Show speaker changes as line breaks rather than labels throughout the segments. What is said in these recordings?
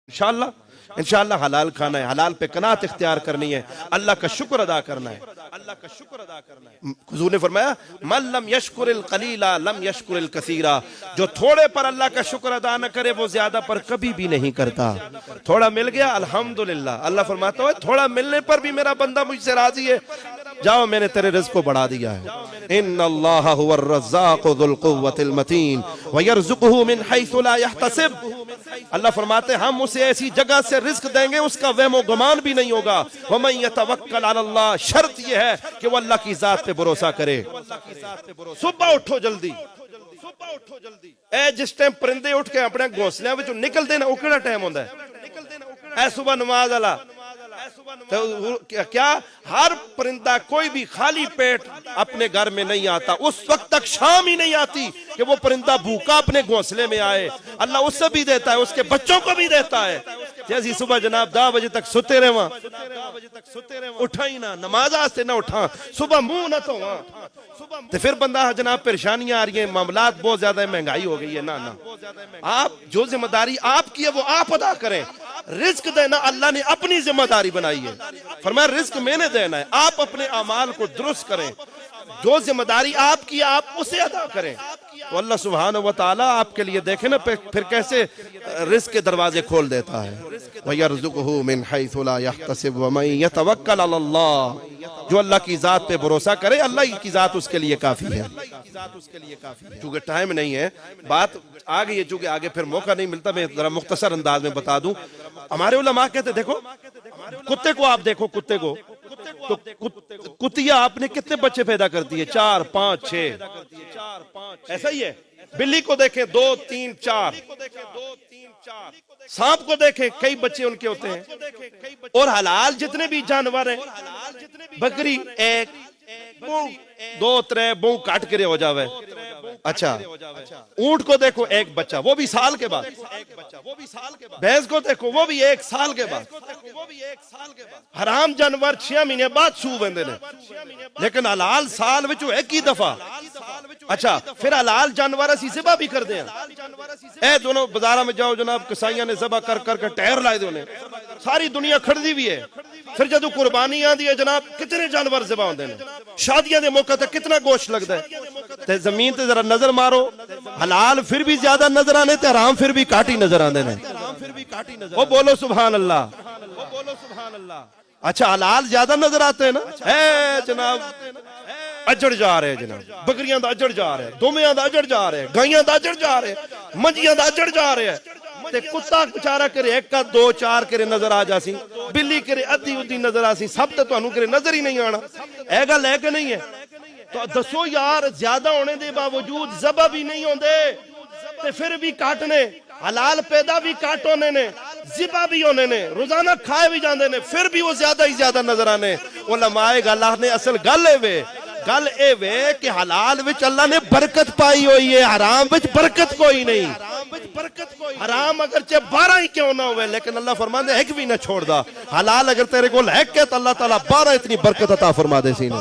انشاءاللہ حلال کھانا ہے، حلال پہ قناعت اختیار کرنی ہے، اللہ کا شکر ادا کرنا ہے۔ حضور نے فرمایا من لم یشکر القلیل لم یشکر الکثیر، جو تھوڑے پر اللہ کا شکر ادا نہ کرے وہ زیادہ پر کبھی بھی نہیں کرتا۔ تھوڑا مل گیا الحمدللہ، اللہ فرماتا ہے تھوڑا ملنے پر بھی میرا بندہ مجھ سے راضی ہے، جاؤ میں نے تیرے رزق کو بڑھا دیا ہے۔ ان اللہ هو الرزاق ذو القوة المتین ویرزقہ من حیث لا یحتسب، اللہ فرماتے ہیں ہم اسے ایسی جگہ سے رزق دیں گے اس کا وہم و گمان بھی نہیں ہوگا۔ ومن یتوکل علی اللہ، شرط یہ ہے کہ وہ اللہ کی ذات پہ بھروسہ کرے۔ صبح اٹھو جلدی، اے جس ٹائم پرندے اٹھ کے اپنے گھونسلیاں وچوں نکلدے نا او کیڑا ٹائم ہوندا ہے؟ اے صبح نماز والا کیا ہر پرندہ کوئی بھی خالی پیٹ اپنے گھر میں نہیں آتا، اس وقت تک شام ہی نہیں آتی کہ وہ پرندہ بھوکا اپنے گھونسلے میں آئے۔ اللہ اس سے بھی دیتا ہے، اس کے بچوں کو بھی دیتا ہے۔ جیسی صبح جناب 10 بجے تک ستے رہے وہاں، اٹھا ہی نہ، نماز آستے نہ اٹھا، صبح منہ نہ تو وہاں، تو پھر بندہ جناب پریشانیاں آ رہی ہیں، معاملات بہت زیادہ مہنگائی ہو گئی ہے۔ نا آپ جو ذمہ داری آپ کی ہے وہ آپ ادا کریں۔ رزق دینا اللہ نے اپنی ذمہ داری بنائی ہے، فرمایا رزق میں نے دینا ہے، آپ اپنے اعمال کو درست کریں، جو ذمہ داری آپ کی آپ اسے ادا کریں۔ تو اللہ سبحانہ وتعالی آپ کے لیے دیکھیں نا پھر کیسے رزق کے دروازے کھول دیتا ہے۔ وَيَرْزُقُهُ مِنْ حَيْثُ لَا يَحْتَسِبُ وَمَن يَتَوَكَّلْ عَلَى اللَّهِ، جو اللہ کی ذات پہ بھروسہ کرے اللہ کی ذات اس کے لیے کافی ہے۔ چونکہ ٹائم نہیں ہے، بات آگئی ہے، چونکہ آگے پھر موقع نہیں ملتا، میں ذرا مختصر انداز میں بتا دوں۔ ہمارے علماء کہتے دیکھو کتے کو، آپ دیکھو کتے کو، تو کتیا آپ نے کتنے بچے پیدا کرتی ہے؟ 4 5 6، ایسا ہی ہے۔ بلی کو دیکھیں 2 3 4، سانپ کو دیکھیں کئی بچے ان کے ہوتے ہیں، اور حلال جتنے بھی جانور ہیں، بکری 1 2 3 بوں کاٹ کرے ہو جاوے، اچھا اونٹ کو دیکھو 1 بچہ وہ بھی سال کے بعد، بھینس کو دیکھو وہ بھی 1 سال کے بعد، حرام جانور 6 مہینے بعد سو بندے نے، لیکن حلال سال وچوں 1 ہی دفعہ۔ اچھا پھر حلال جانور اسی ذبح بھی کر دیں، اے دونوں بازارہ میں جاؤ جناب، کسائیاں نے ذبح کر کر کے ٹائر لائے دے، ساری دنیا کھڑی بھی ہے۔ پھر جدو قربانی آندی ہے جناب کتنے جانور ذبح ہوندے نے، شادیاں دے موقع تے کتنا گوشت لگدا ہے۔ تے زمین تے ذرا نظر مارو، حلال پھر بھی زیادہ نظر آنے تے حرام پھر بھی کاٹی نظر آندے نے۔ وہ بولو سبحان اللہ۔ اچھا حلال زیادہ نظر آتے ہیں نا، اے جناب اجڑ جا رہے ہیں، جناب بکریاں دا اجڑ جا رہے ہیں، دومیاں دا اجڑ جا رہے ہیں، گائیاں دا اجڑ جا رہے ہیں، منجیاں دا اجڑ جا رہے ہیں۔ تے کتا بچارہ کرے 1 کا 2 4 کرے نظر آ جاسی، بلی کرے ادھی ادھی نظر آسی، سب تے تانوں کرے نظر ہی نہیں آنا۔ اے گل ہے کہ نہیں ہے؟ تو دسو یار زیادہ ہونے دے باوجود ذبح بھی نہیں ہوندے تے پھر بھی کاٹنے، حلال پیدا بھی کاٹ ہونے نے، ذبح بھی ہونے نے، روزانہ کھائے بھی جاندے نے، پھر بھی وہ زیادہ ہی زیادہ نظر آنے۔ علماء اللہ نے اصل گل اے وے کہ حلال وچ اللہ نے برکت پائی ہوئی ہے، حرام وچ برکت کوئی نہیں۔ حرام اگرچہ 12 ہی کیوں نہ ہوئے لیکن اللہ فرماندے ایک بھی نہ چھوڑ دا، حلال اگر تیرے کو ہے کہ اللہ تعالیٰ 12 اتنی برکت عطا فرما دے سینے۔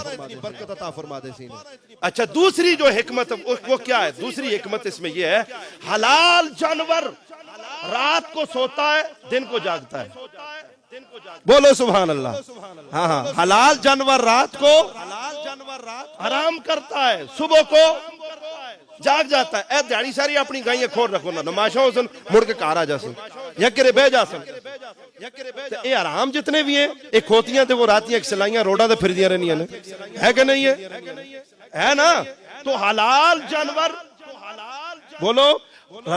اچھا دوسری جو حکمت وہ کیا ہے؟ دوسری حکمت اس میں یہ ہے، حلال جانور رات کو سوتا ہے دن کو جاگتا ہے، بولو سبحان اللہ۔ ہاں ہاں حلال جانور رات کو آرام کرتا ہے، صبح کو جاگ جاتا ہے۔ اے دیہڑی ساری اپنی گائیں کھول رکھو نا، نماشا ہو سن مڑ کے کار آ جا سن یا کرے بہ جا سن۔ اے آرام جتنے بھی ہیں ایک ہوتیاں تے وہ راتیاں سلائیاں روڈاں تے پھر دیا رہنی ہے کہ نہیں ہے نا؟ تو حلال جانور بولو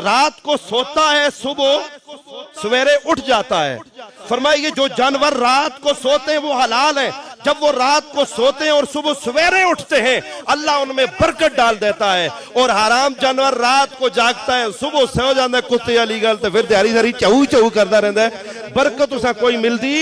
رات کو سوتا ہے، صبح سویرے اٹھ جاتا ہے۔ فرمائے یہ جو جانور رات کو سوتے ہیں وہ حلال ہیں، جب وہ رات کو سوتے ہیں اور صبح سویرے اٹھتے ہیں اللہ ان میں برکت ڈال دیتا ہے۔ اور حرام جانور رات کو جاگتا ہے صبح سو جاتا ہے، کتے علی گل تو پھر دیاری ساری چہو چہو کرتا رہتا ہے، برکت اسا کوئی ملتی